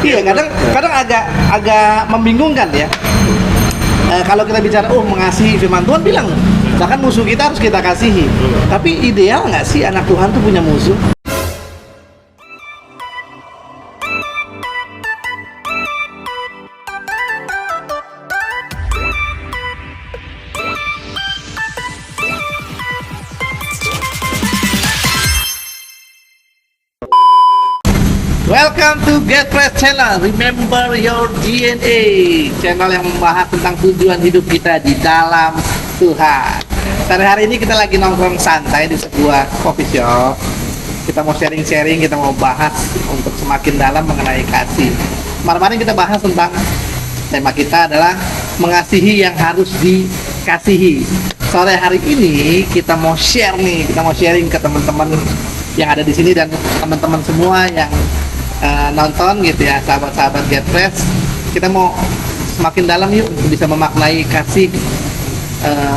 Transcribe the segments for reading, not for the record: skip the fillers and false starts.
Iya, kadang agak membingungkan ya. Kalau kita bicara mengasihi, firman Tuhan bilang bahkan musuh kita harus kita kasihi. Tapi ideal nggak sih anak Tuhan tuh punya musuh? Welcome to Get Fresh Channel. Remember your DNA. Channel yang membahas tentang tujuan hidup kita di dalam Tuhan. Hari ini kita lagi nongkrong santai di sebuah coffee shop. Kita mau sharing-sharing, kita mau bahas untuk semakin dalam mengenai kasih. Kemarin kita bahas tentang tema kita adalah mengasihi yang harus dikasihi. Sore hari ini kita mau share nih, kita mau sharing ke teman-teman yang ada di sini dan teman-teman semua yang nonton gitu ya, sahabat-sahabat Get Fresh. Kita mau semakin dalam yuk bisa memaknai kasih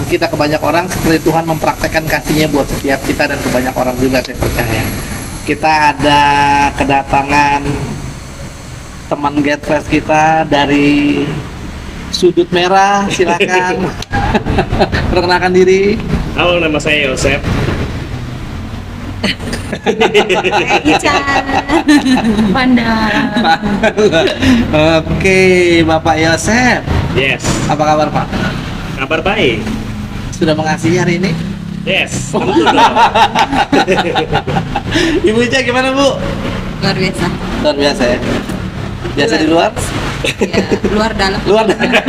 kita ke banyak orang seperti Tuhan mempraktekkan kasihnya buat setiap kita dan ke banyak orang juga, saya percaya. Kita ada kedatangan teman Get Fresh kita dari sudut merah, silakan. Perkenalkan diri. Halo, nama saya Yosef. Ica, Panda. Oke, Bapak Yosef. Yes. Apa kabar, Pak? Kabar baik. Sudah mengasihi hari ini? Yes. Ibu Ica gimana, Bu? Luar biasa. Luar biasa ya. Biasa di luar? Ya, luar dalam. Luar dalam.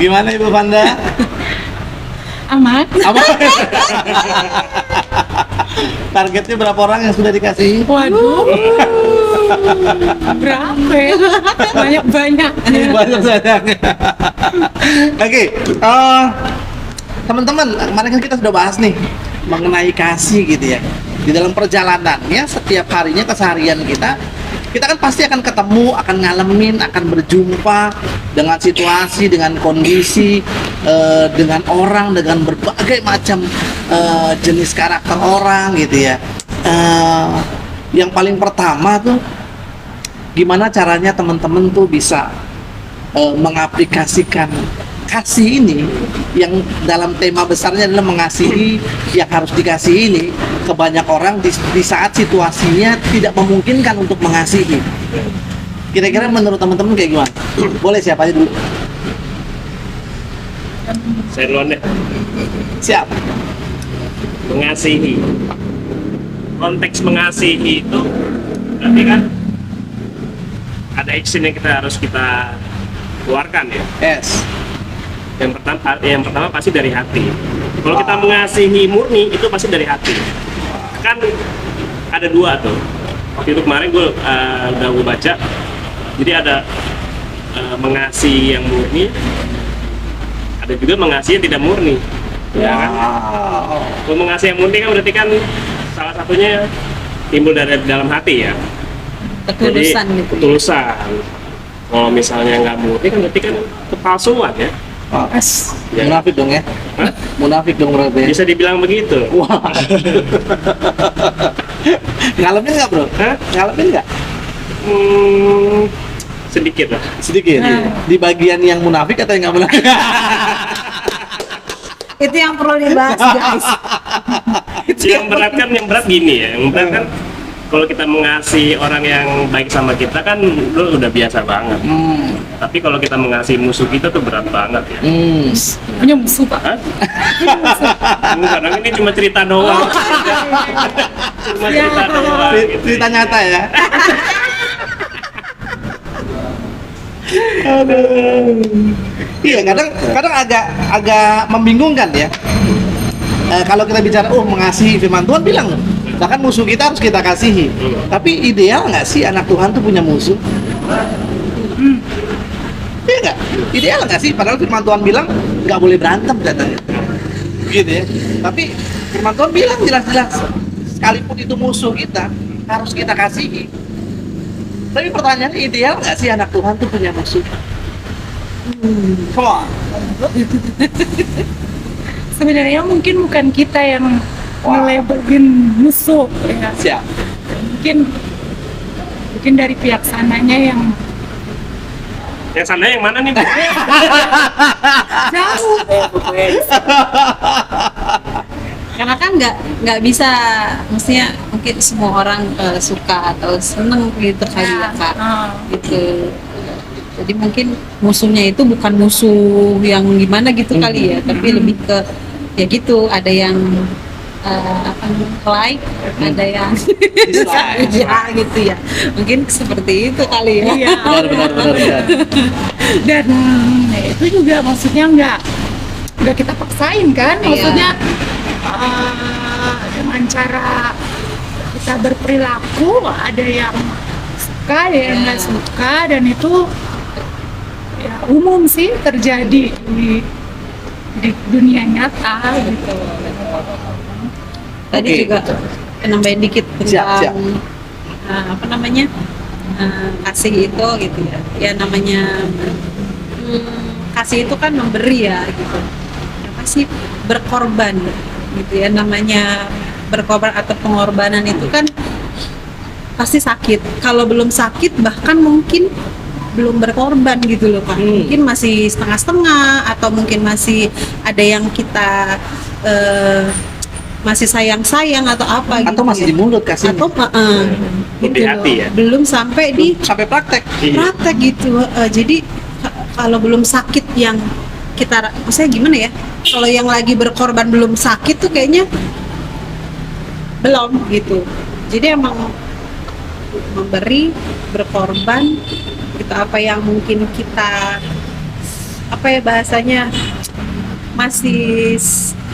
Gimana Ibu Panda? Aman. Apa? Targetnya berapa orang yang sudah dikasih? Waduh, berapa ya? Banyak-banyak. Banyak. Oke, teman-teman, kemarin kan kita sudah bahas nih mengenai kasih gitu ya. Di dalam perjalanannya, setiap harinya, keseharian kita kan pasti akan ketemu, akan ngalamin, akan berjumpa dengan situasi, dengan kondisi, dengan orang, dengan berbagai macam jenis karakter orang gitu ya. Yang paling pertama tuh gimana caranya teman-teman tuh bisa mengaplikasikan kasih ini yang dalam tema besarnya adalah mengasihi yang harus dikasihi ini ke banyak orang di saat situasinya tidak memungkinkan untuk mengasihi. Kira-kira menurut teman-teman kayak gimana? Boleh siapa aja dulu? Saya duluan deh. Siap. Mengasihi. Konteks mengasihi itu berarti kan ada action yang harus kita keluarkan ya. Yes. Yang pertama pasti dari hati. Kalau kita mengasihi murni itu pasti dari hati. Kan ada dua tuh. Waktu itu kemarin gue udah baca. Jadi ada mengasihi yang murni, ada juga mengasihi yang tidak murni. Ya kan? Kalau mengasihi yang murni kan berarti kan salah satunya timbul dari dalam hati ya. Ketulusan Jadi, gitu. Ketulusan. Kalau misalnya nggak murni kan berarti kan kepalsuan ya. Ya. Munafik dong ya? Hah? Munafik dong berarti. Bisa dibilang begitu. Wah. Ngalamin nggak bro? Hah? Ngalamin nggak? Sedikit lah. Sedikit. Di bagian yang munafik atau yang nggak munafik? Itu yang perlu dibahas, guys. Yang berat gini ya. Yang berat kan kalau kita mengasihi orang yang baik sama kita kan lu udah biasa banget. Tapi kalau kita mengasihi musuh kita tuh berat banget ya. Punya musuh, Pak. Hah? Kadang ini cuma cerita doang. Cuma cerita doang. Gitu. Cerita nyata ya. Iya, kadang agak membingungkan ya. Kalau kita bicara mengasihi, firman Tuhan bilang bahkan musuh kita harus kita kasihi. Tapi ideal nggak sih anak Tuhan tuh punya musuh? Iya nggak? Ideal nggak sih? Padahal firman Tuhan bilang nggak boleh berantem katanya. Gitu ya. Tapi firman Tuhan bilang jelas-jelas sekalipun itu musuh kita harus kita kasihi. Tapi pertanyaannya, ideal nggak sih anak Tuhan tuh punya musuh? Come on. Sebenarnya mungkin bukan kita yang nge-labelin musuh ya. Siap. Mungkin mungkin dari pihak sananya yang Yang sana yang mana nih? Bu? jauh. Karena kan nggak bisa, maksudnya mungkin semua orang suka atau seneng gitu kali ya Kak. Gitu. Jadi mungkin musuhnya itu bukan musuh yang gimana gitu kali ya, tapi lebih ke ya gitu, ada yang apa namanya, like, ada yang Dislike. ya gitu ya. Mungkin seperti itu kali ya. Iya. Benar. Dan itu juga maksudnya nggak kita paksain kan, Iya. maksudnya dengan cara kita berperilaku ada yang suka, ada yang nggak suka, dan itu ya umum sih terjadi di dunia nyata gitu. Tadi Oke. juga nambahin dikit tentang Siap. apa namanya, kasih itu gitu ya. Ya namanya kasih itu kan memberi ya gitu. Apa sih, berkorban gitu ya, namanya berkorban atau pengorbanan itu kan pasti sakit. Kalau belum sakit bahkan mungkin belum berkorban gitu loh Pak. Mungkin masih setengah-setengah, atau mungkin masih ada yang kita masih sayang-sayang atau apa gitu. Atau masih ya. di mulut kasih. Atau Belum di hati ya? Belum sampai di Sampai praktek. Iya. praktek gitu. Jadi kalau belum sakit yang kita, maksudnya gimana ya? Kalau yang lagi berkorban belum sakit tuh kayaknya belum gitu. Jadi emang memberi, berkorban gitu, apa yang mungkin kita, apa ya bahasanya, masih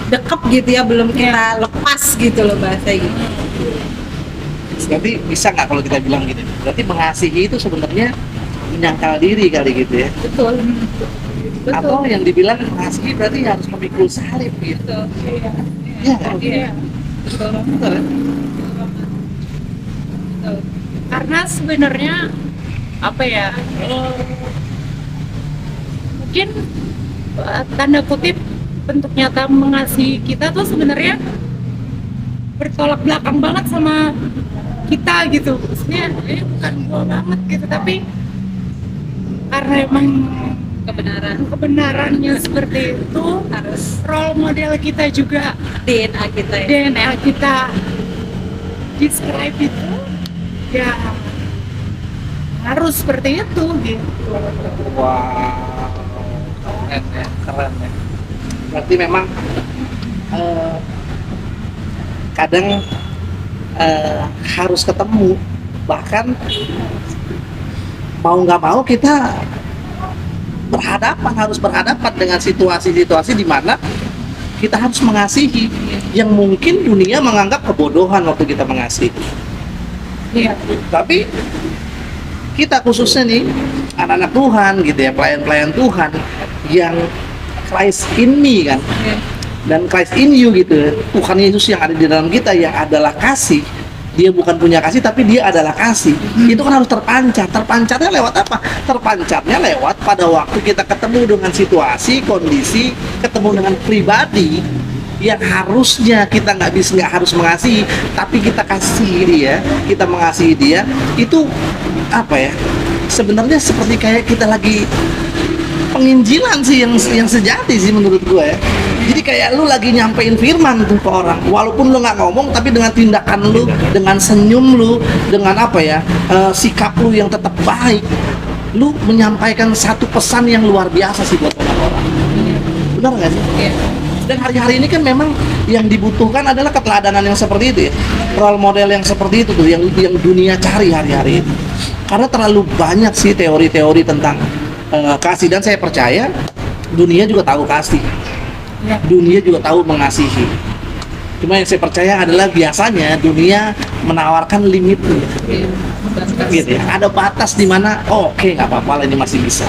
dekat gitu ya, belum kita lepas gitu loh bahasanya gitu. Berarti bisa nggak kalau kita bilang gitu? Berarti mengasihi itu sebenarnya menyangkal diri kali gitu ya. Betul. Atau yang dibilang mengasihi berarti harus memikul salib gitu. Betul. Iya kan? Iya. Betul. Betul kan? Betul. Karena sebenarnya apa ya, mungkin tanda kutip bentuk nyata mengasihi kita tuh sebenarnya bertolak belakang banget sama kita gitu. Maksudnya ini bukan gua banget gitu, tapi karena emang kebenarannya seperti itu, Harus role model kita juga, DNA kita ya. DNA kita describe itu ya harus seperti itu gitu. Wow, keren ya. Berarti memang kadang harus ketemu, bahkan mau nggak mau kita harus berhadapan dengan situasi-situasi di mana kita harus mengasihi yang mungkin dunia menganggap kebodohan waktu kita mengasihi. Iya. Tapi kita khususnya nih anak-anak Tuhan gitu ya, pelayan-pelayan Tuhan yang Christ in me kan, dan Christ in you gitu. Tuhan Yesus yang ada di dalam kita yang adalah kasih. Dia bukan punya kasih tapi dia adalah kasih. Itu kan harus terpancar. Terpancarnya lewat apa? Terpancarnya lewat pada waktu kita ketemu dengan situasi, kondisi, ketemu dengan pribadi yang harusnya kita nggak harus mengasihi, tapi kita kasih dia, kita mengasihi dia. Itu apa ya? Sebenarnya seperti kayak kita lagi penginjilan sih yang sejati sih menurut gue ya. Jadi kayak lu lagi nyampein firman tuh ke orang, walaupun lu nggak ngomong, tapi dengan tindakan lu, dengan senyum lu, dengan apa ya, sikap lu yang tetap baik, lu menyampaikan satu pesan yang luar biasa sih buat orang-orang. Benar nggak sih? Iya. Dan hari-hari ini kan memang yang dibutuhkan adalah keteladanan yang seperti itu ya, role model yang seperti itu tuh yang dunia cari hari-hari ini. Karena terlalu banyak sih teori-teori tentang kasih, dan saya percaya dunia juga tahu kasih. Ya. Dunia juga tahu mengasihi. Cuma yang saya percaya adalah biasanya dunia menawarkan limitnya, gitu ya. Ada batas di mana, oke, nggak apa-apa lah, ini masih bisa.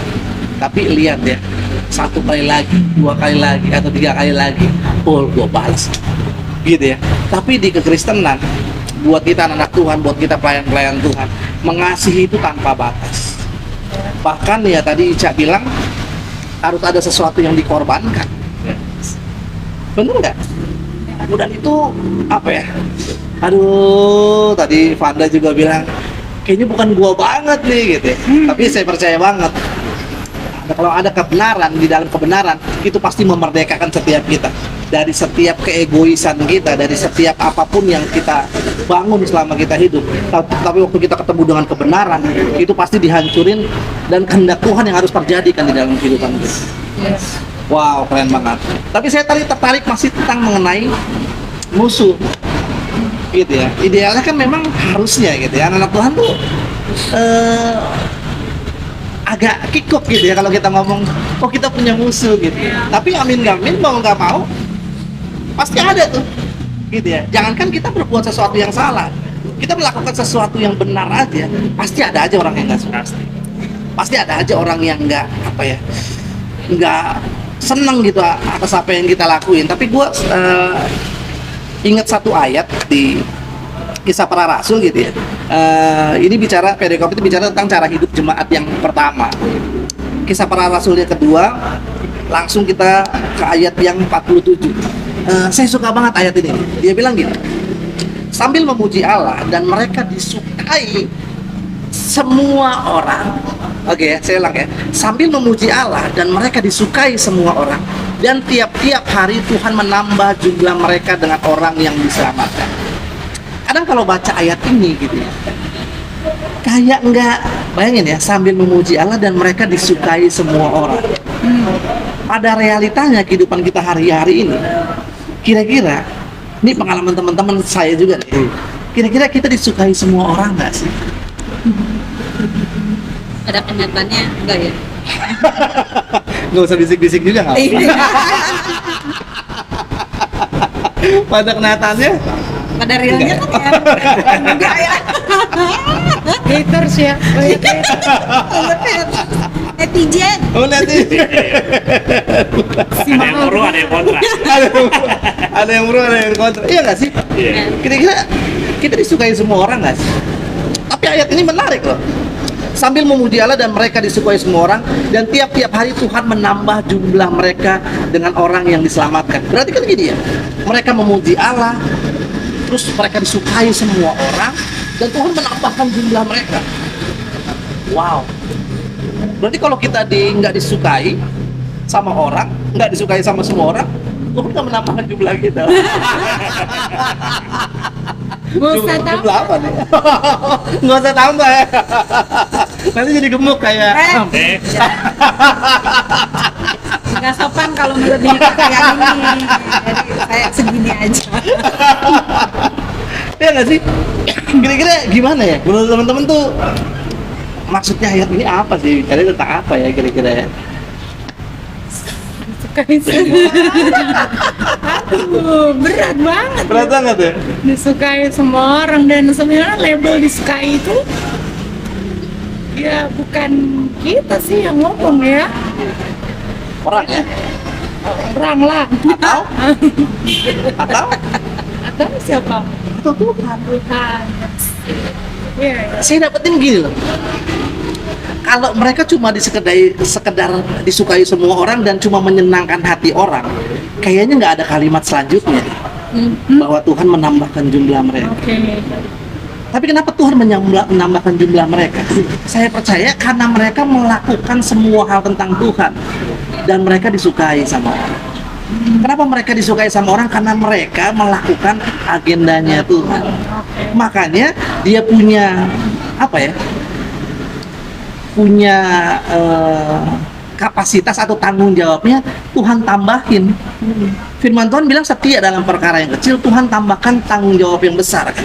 Tapi lihat ya, satu kali lagi, dua kali lagi, atau tiga kali lagi, gue balas, gitu ya. Tapi di kekristenan, buat kita anak Tuhan, buat kita pelayan-pelayan Tuhan, mengasihi itu tanpa batas. Bahkan ya tadi Ica bilang harus ada sesuatu yang dikorbankan. Bener nggak? Dan itu apa ya? Aduh, tadi Vanda juga bilang kayaknya bukan gua banget nih gitu ya. Tapi saya percaya banget kalau ada kebenaran, di dalam kebenaran itu pasti memerdekakan setiap kita dari setiap keegoisan kita, dari setiap apapun yang kita bangun selama kita hidup. Tapi waktu kita ketemu dengan kebenaran, itu pasti dihancurin, dan kehendak Tuhan yang harus terjadi kan di dalam kehidupan kita. Wow, keren banget. Tapi saya tertarik masih tentang mengenai musuh, gitu ya. Idealnya kan memang harusnya gitu ya, anak-anak Tuhan tuh agak kikuk gitu ya kalau kita ngomong, oh kita punya musuh gitu. Tapi amin mau nggak mau pasti ada tuh, gitu ya. Jangankan kita berbuat sesuatu yang salah, kita melakukan sesuatu yang benar aja, pasti ada aja orang yang nggak suka. Pasti ada aja orang yang nggak nggak seneng gitu atas apa yang kita lakuin. Tapi gue ingat satu ayat di Kisah Para Rasul gitu ya. Ini bicara, perikop itu bicara tentang cara hidup jemaat yang pertama. Kisah Para Rasul yang kedua, langsung kita ke ayat yang 47. Saya suka banget ayat ini. Dia bilang gini, sambil memuji Allah dan mereka disukai semua orang. Oke ya, saya ulang ya. Sambil memuji Allah dan mereka disukai semua orang, dan tiap-tiap hari Tuhan menambah jumlah mereka dengan orang yang diselamatkan. Kadang kalau baca ayat ini gitu ya, kayak enggak, bayangin ya, sambil memuji Allah dan mereka disukai semua orang. Pada realitanya kehidupan kita hari-hari ini, kira-kira, ini pengalaman teman-teman saya juga nih, kira-kira kita disukai semua orang nggak sih? Ada kenyataannya enggak ya? Nggak usah bisik-bisik juga nggak? Pada kenyataannya Pada realnya kan ya enggak ya. Haters ya. Netizen. oh nanti Ada yang pro, ada yang kontra. ada yang pro, ada yang kontra. Iya nggak sih? Iya. Kira-kira kita disukai semua orang nggak sih? Tapi ayat ini menarik loh. Sambil memuji Allah dan mereka disukai semua orang, dan tiap-tiap hari Tuhan menambah jumlah mereka dengan orang yang diselamatkan. Berarti kan gini ya, mereka memuji Allah, terus mereka disukai semua orang, dan Tuhan menambahkan jumlah mereka. Wow. Berarti kalau kita nggak disukai sama orang, nggak disukai sama semua orang, Tuhan nggak menambahkan jumlah kita. Nggak usah tahu. Jumlah apa nih? Nggak usah tambah ya. Nanti jadi gemuk kayak. Nggak sopan kalau melebihi kayak ini. Jadi saya segini aja. Ya nggak sih? Kira-kira gimana ya? Menurut teman-teman tuh maksudnya ayat ini apa sih? Bicara tentang apa ya kira-kira ya? Disukai semua. Aduh, berat banget. Berat banget ya? Disukai semua orang, dan sebenarnya label disukai itu ya bukan kita sih yang ngomong ya, Orang ya? orang lah. Atau Atau siapa? atau Tuhan? Tuhan. Iya. Saya dapetin gini loh. Kalau mereka cuma sekedar disukai semua orang dan cuma menyenangkan hati orang, kayaknya nggak ada kalimat selanjutnya bahwa Tuhan menambahkan jumlah mereka. Oke. Tapi kenapa Tuhan menambahkan jumlah mereka? Saya percaya karena mereka melakukan semua hal tentang Tuhan dan mereka disukai sama orang. Kenapa mereka disukai sama orang? Karena mereka melakukan agendanya Tuhan. Makanya dia punya apa ya? Punya kapasitas atau tanggung jawabnya Tuhan tambahin. Firman Tuhan bilang setia dalam perkara yang kecil, Tuhan tambahkan tanggung jawab yang besar kan?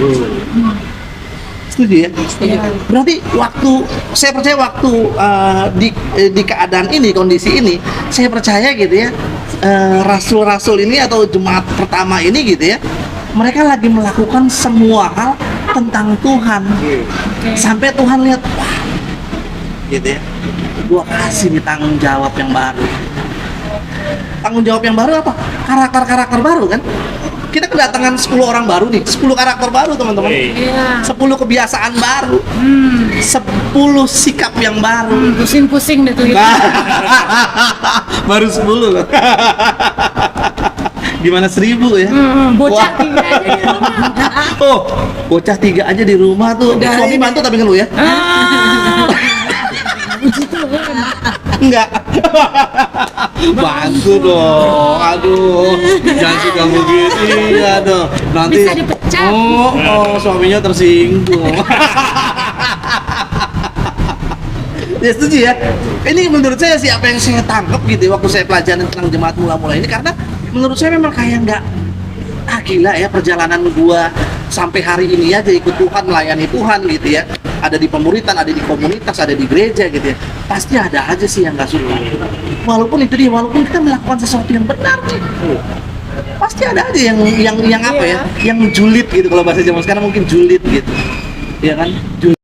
Setuju ya? Berarti saya percaya waktu di keadaan ini, kondisi ini, saya percaya gitu ya, rasul-rasul ini atau jemaat pertama ini gitu ya, mereka lagi melakukan semua hal tentang Tuhan. Sampai Tuhan lihat, wah, gitu ya, gua kasih nih tanggung jawab yang baru. Tanggung jawab yang baru apa? Karakter-karakter baru kan? Kita kedatangan 10 orang baru nih, 10 karakter baru teman-teman. Iya. 10 kebiasaan baru, 10 sikap yang baru. Pusing-pusing deh tuh. Baru 10 loh. Gimana 1000 ya? Bocah Wah. 3 aja di rumah. Oh, bocah 3 aja di rumah tuh. Udah Suami ini. bantu tapi ngeluh ya? Ah, Enggak. Bantu dong. Aduh. Jangan suka begitu. Iya dong. Nanti Bisa dipecat. Oh, suaminya tersinggung. Ya setuju ya. Ini menurut saya sih apa yang saya tangkap gitu ya, waktu saya pelajaran tentang jemaat mula-mula ini, karena menurut saya memang kayak nggak gila ya perjalanan gua sampai hari ini aja ikut Tuhan, melayani Tuhan gitu ya. Ada di pemuritan, ada di komunitas, ada di gereja gitu ya. Pasti ada aja sih yang nggak suka. Walaupun itu dia, walaupun kita melakukan sesuatu yang benar nih. Pasti ada aja yang apa ya? Yang julid gitu, kalau bahasa zaman sekarang mungkin julid gitu. Ya kan? Julid.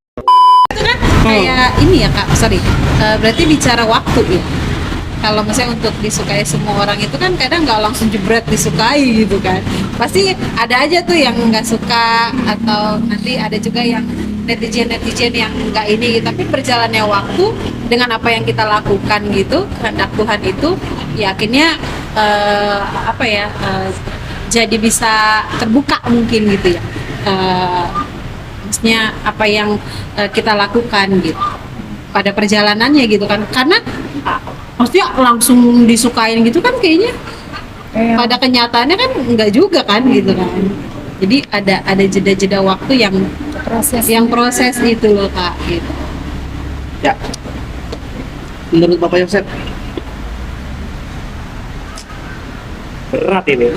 Itu kan kayak ini ya Kak, sorry. Berarti bicara waktu ya. Kalau misalnya untuk disukai semua orang itu kan kadang nggak langsung jebret disukai gitu kan. Pasti ada aja tuh yang nggak suka, atau nanti ada juga yang netizen yang nggak ini. Tapi berjalannya waktu dengan apa yang kita lakukan gitu, kehendak Tuhan itu, ya akhirnya jadi bisa terbuka mungkin gitu ya. Maksudnya apa yang kita lakukan gitu pada perjalanannya gitu kan, karena maksudnya langsung disukain gitu kan kayaknya pada kenyataannya kan enggak juga kan gitu kan. Jadi ada jeda-jeda waktu yang proses itu loh Kak gitu. Ya. Menurut Bapak Yosef, Berat ini.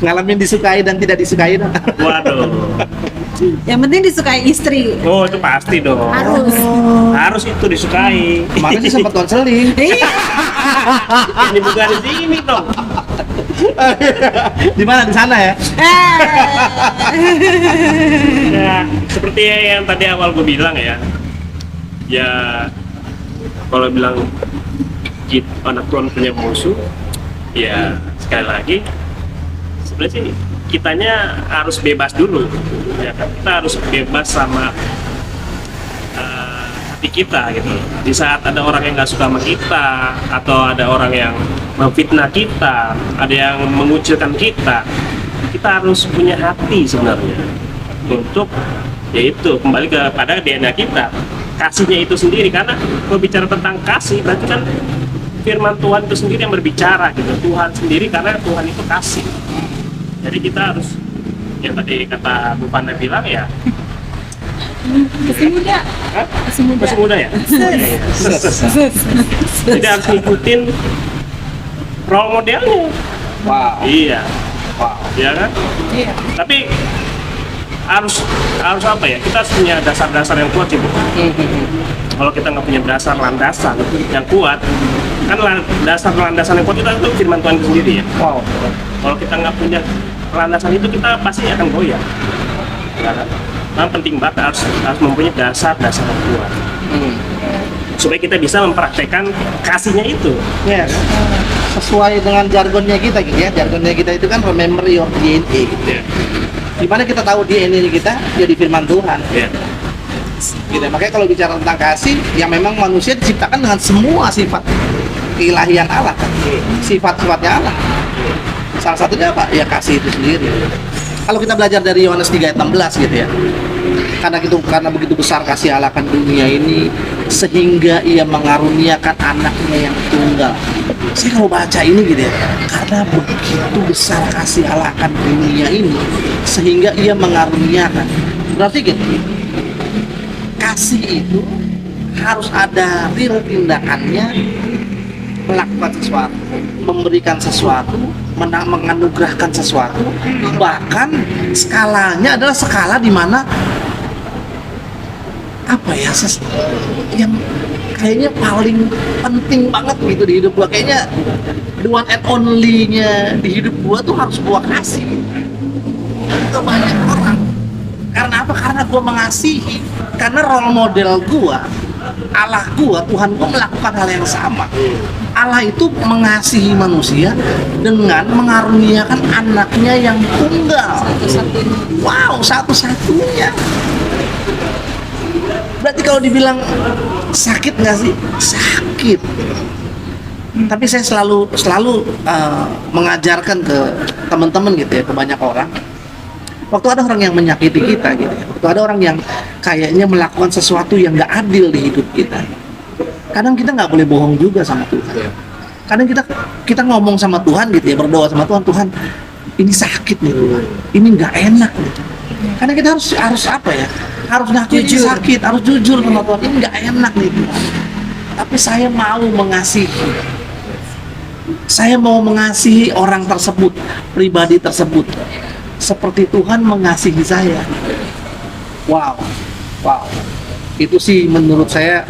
ngalamin disukai dan tidak disukai dong. Waduh. Yang penting disukai istri. Oh, itu pasti dong. Harus itu disukai. Kemarin sih sempat konseling. Iya. Ini bukan di sini dong. Di mana? Di sana ya? Ya, seperti yang tadi awal gue bilang ya. Ya, kalau bilang anak Tuhan punya musuh, ya sekali lagi sebenarnya sih kitanya harus bebas dulu, ya kan? Kita harus bebas sama hati kita gitu. Di saat ada orang yang nggak suka sama kita, atau ada orang yang memfitnah kita, ada yang mengucilkan kita harus punya hati sebenarnya untuk yaitu kembali kepada DNA kita, kasihnya itu sendiri. Karena kalau bicara tentang kasih berarti kan firman Tuhan itu sendiri yang berbicara gitu, Tuhan sendiri, karena Tuhan itu kasih. Jadi kita harus, yang tadi kata Bu Panda bilang ya, Masih muda. Hah? Masih muda. Masih muda ya? Tidak harus ngikutin role modelnya. Wow. Iya, Wow. iya kan? Iya. Tapi harus apa ya? Kita harus punya dasar-dasar yang kuat sih, Bu. Kalau kita nggak punya dasar landasan yang kuat, kan dasar landasan yang kuat kita itu firman Tuhan itu sendiri ya. Wow. Kalau kita nggak punya landasan itu, kita pasti akan goyah. Ya kan? Nah, penting banget harus mempunyai dasar-dasar yang kuat supaya kita bisa mempraktekkan kasihnya itu. Ya. Sesuai dengan jargonnya kita gitu ya. Jargonnya kita itu kan remember your DNA gitu. Ya. Dimana kita tahu DNA kita jadi firman Tuhan. Ya. Gitu. Makanya kalau bicara tentang kasih, yang memang manusia diciptakan dengan semua sifat keilahian Allah kan. Sifat-sifatnya Allah. Salah satunya apa? Ya kasih itu sendiri. Kalau kita belajar dari Yohanes 3 ayat 16 gitu ya. Karena begitu besar kasih Allah akan dunia ini sehingga ia mengaruniakan anaknya yang tunggal. Saya kalau baca ini gitu ya, karena begitu besar kasih Allah akan dunia ini sehingga ia mengaruniakan. Berarti gitu, kasih itu harus ada real tindakannya, melakukan sesuatu, memberikan sesuatu, menganugerahkan sesuatu, bahkan skalanya adalah skala di mana apa ya, yang kayaknya paling penting banget gitu di hidup gua, kayaknya the one and only-nya di hidup gua tuh harus gua kasih ke banyak orang. Karena apa? Karena gua mengasihi, karena role model gua, Allah gua, Tuhan gua melakukan hal yang sama. Allah itu mengasihi manusia dengan mengaruniakan anaknya yang tunggal. Satu-satunya. Wow, satu-satunya. Berarti kalau dibilang sakit nggak sih? Sakit. Tapi saya selalu mengajarkan ke teman-teman gitu ya, ke banyak orang. Waktu ada orang yang menyakiti kita gitu ya, waktu ada orang yang kayaknya melakukan sesuatu yang nggak adil di hidup kita, kadang kita nggak boleh bohong juga sama Tuhan. Kadang kita ngomong sama Tuhan gitu ya, berdoa sama Tuhan, Tuhan ini sakit nih Tuhan, ini nggak enak nih. Karena kita harus apa ya? Harus ngaku ini sakit, harus jujur sama Tuhan, ini nggak enak nih Tuhan. Tapi saya mau mengasihi. Saya mau mengasihi orang tersebut, pribadi tersebut, seperti Tuhan mengasihi saya. Wow, itu sih menurut saya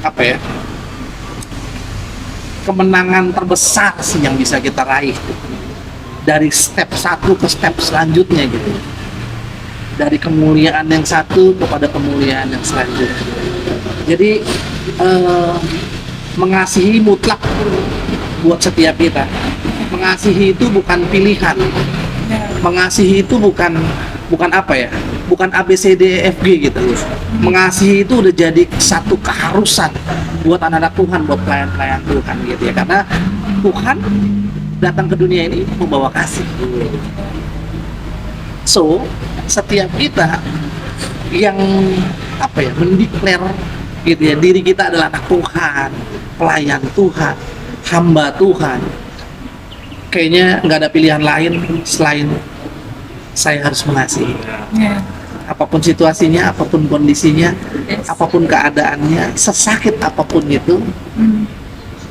apa ya? Kemenangan terbesar sih yang bisa kita raih dari step satu ke step selanjutnya gitu. Dari kemuliaan yang satu kepada kemuliaan yang selanjutnya. Jadi mengasihi mutlak buat setiap kita. Mengasihi itu bukan pilihan. Mengasihi itu bukan apa ya? Bukan A B C D E F G gitu. Mengasihi itu udah jadi satu keharusan buat anak-anak Tuhan, buat pelayan-pelayan Tuhan gitu ya. Karena Tuhan datang ke dunia ini membawa kasih. So, setiap kita yang apa ya, mendeklar gitu ya, diri kita adalah anak Tuhan, pelayan Tuhan, hamba Tuhan, kayaknya nggak ada pilihan lain selain saya harus mengasihi. Apapun situasinya, apapun kondisinya, apapun keadaannya, sesakit apapun itu,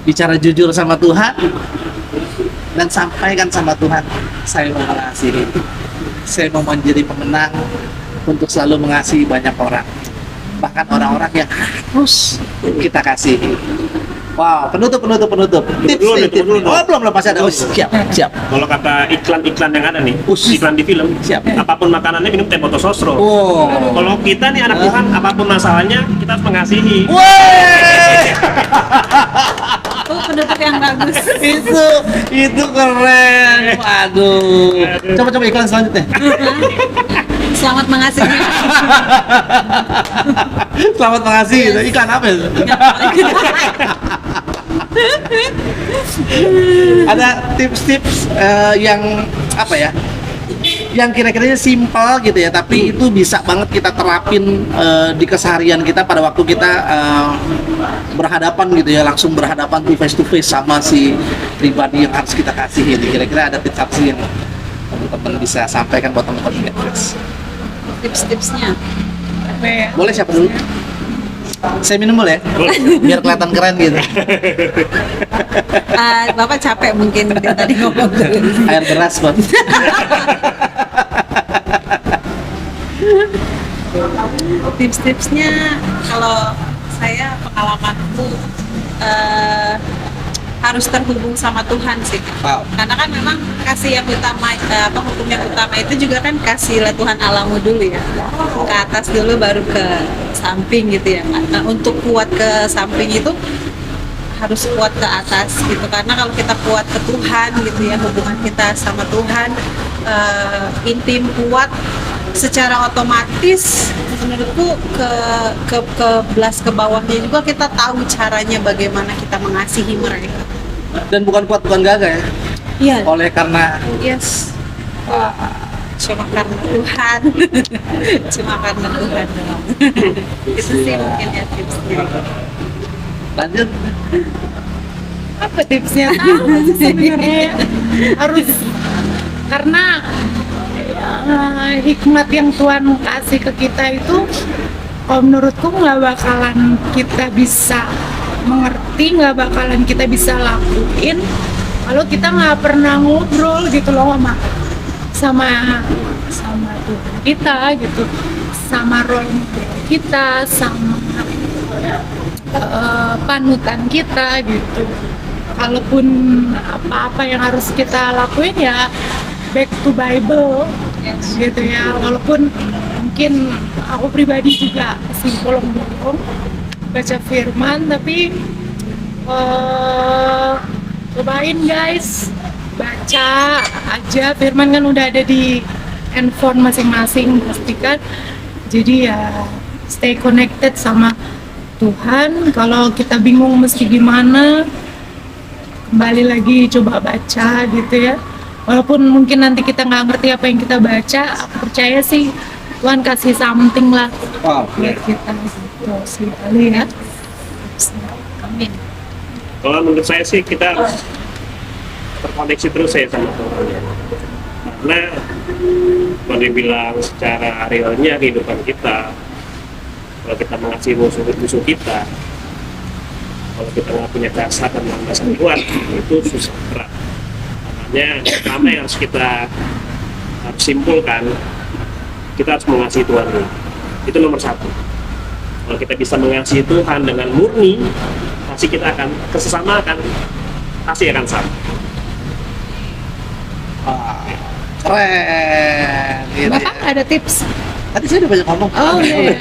bicara jujur sama Tuhan dan sampaikan sama Tuhan, saya mau mengasihi, saya mau menjadi pemenang untuk selalu mengasihi banyak orang, bahkan orang-orang yang harus kita kasihi. Wow, penutup. Tips. Tunggu dulu. Oh, belum masih ada. Oh, siap. Kalau kata iklan-iklan yang ada nih, Us. iklan di film, Siap. apapun makanannya minum teh foto sosro. Oh. Kalau kita nih anak Tuhan, apapun masalahnya kita harus mengasihi. Wey! Oh, penutup yang bagus. itu keren. Waduh. Coba iklan selanjutnya. Selamat mengasihi. Selamat mengasihi. Iklan apa itu? Ada tips-tips yang apa ya? Yang kira-kiranya simpel gitu ya, tapi itu bisa banget kita terapin di keseharian kita pada waktu kita berhadapan gitu ya, langsung berhadapan to face sama si pribadi yang harus kita kasihi. Kira-kira ada tips yang teman-teman bisa sampaikan buat teman-teman guys. Tips-tipsnya. Apa ya? Boleh siapa dulu? Saya minum boleh? Biar kelihatan keren gitu. Bapak capek mungkin dari tadi ngomong terus. Air beras, Bang. Tips-tipsnya kalau saya pengalamanku harus terhubung sama Tuhan sih. Wow. Karena kan memang kasih yang utama, hukum yang utama itu juga kan kasihlah Tuhan Allahmu dulu ya. Ke atas dulu baru ke samping gitu ya. Nah, untuk kuat ke samping itu harus kuat ke atas gitu. Karena kalau kita kuat ke Tuhan gitu ya, hubungan kita sama Tuhan intim, kuat, secara otomatis menurutku ke belas ke bawahnya juga kita tahu caranya bagaimana kita mengasihi mereka. Dan bukan kuat, bukan gagah ya. Iya. Oleh karena Yes. Cuma karena Tuhan. Cuma karena Tuhan doang. Itu sih mungkin ya tipsnya. lanjut. Apa tipsnya? Tahu sih sebenarnya harus, karena hikmat yang Tuhan kasih ke kita itu, kalau menurutku nggak bakalan kita bisa mengerti, nggak bakalan kita bisa lakuin kalau kita nggak pernah ngobrol gitu loh sama Tuhan kita gitu, sama role model kita, sama panutan kita gitu. Kalaupun apa-apa yang harus kita lakuin ya back to Bible gitu ya. Walaupun mungkin aku pribadi juga masih bolong-bolong baca firman, tapi cobain guys, baca aja firman, kan udah ada di handphone masing-masing pastikan. Jadi ya stay connected sama Tuhan. Kalau kita bingung mesti gimana, kembali lagi coba baca gitu ya. Walaupun mungkin nanti kita nggak ngerti apa yang kita baca, aku percaya sih Tuhan kasih something lah Wow. buat kita gitu sih kali ya. Amin. Kalau menurut saya sih kita harus terkoneksi terus ya sama Tuhan. Karena kalau dibilang secara realnya kehidupan kita, kalau kita mengasihi musuh kita, kalau kita nggak punya dasar dan landasan kuat, itu susah berat. Makanya yang pertama yang harus simpulkan, kita harus mengasihi Tuhan dulu. Itu nomor satu. Kalau kita bisa mengasihi Tuhan dengan murni, pasti kita akan kesesama pasti akan sama. Wah, keren. Gitu Bapak ya. ada tips? Tadi saya udah banyak ngomong. Oh iya,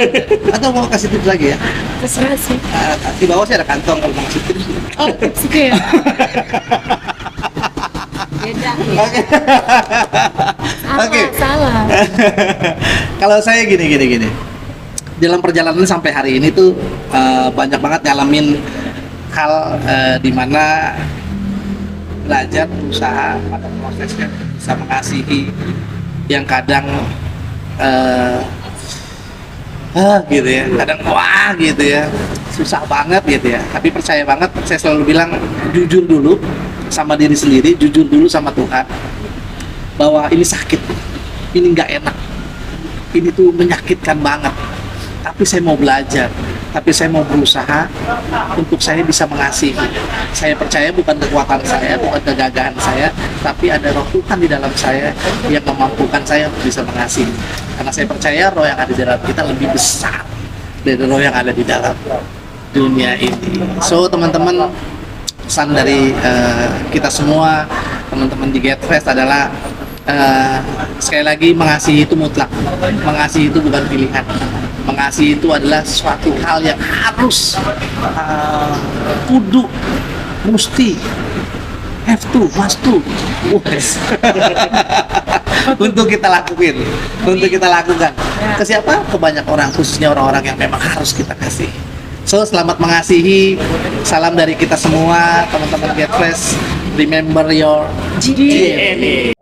Atau mau kasih tips lagi ya? terserah sih. Di bawah sih ada kantong kalau mau kasih tips. Oh tips itu ya. Beda. Oke. Salah, Oke. salah. Kalau saya gini. Dalam perjalanan sampai hari ini tuh banyak banget ngalamin hal di mana belajar, berusaha pada prosesnya bisa mengasihi yang kadang gitu ya, kadang wah gitu ya, susah banget gitu ya. Tapi percaya banget, saya selalu bilang jujur dulu sama diri sendiri, jujur dulu sama Tuhan bahwa ini sakit, ini nggak enak, ini tuh menyakitkan banget. Tapi saya mau belajar, tapi saya mau berusaha untuk saya bisa mengasihi. Saya percaya bukan kekuatan saya, bukan kegagahan saya, tapi ada roh Tuhan di dalam saya yang memampukan saya untuk bisa mengasihi. Karena saya percaya roh yang ada di dalam kita lebih besar dari roh yang ada di dalam dunia ini. So teman-teman, pesan dari kita semua, teman-teman di Get Fresh adalah sekali lagi mengasihi itu mutlak, mengasihi itu bukan pilihan. Mengasihi itu adalah suatu hal yang harus, kudu, mesti, have to, must to, untuk kita lakukan. Ke siapa? Ke banyak orang, khususnya orang-orang yang memang harus kita kasih. So, selamat mengasihi. Salam dari kita semua, teman-teman Get Fresh. Remember your DNA.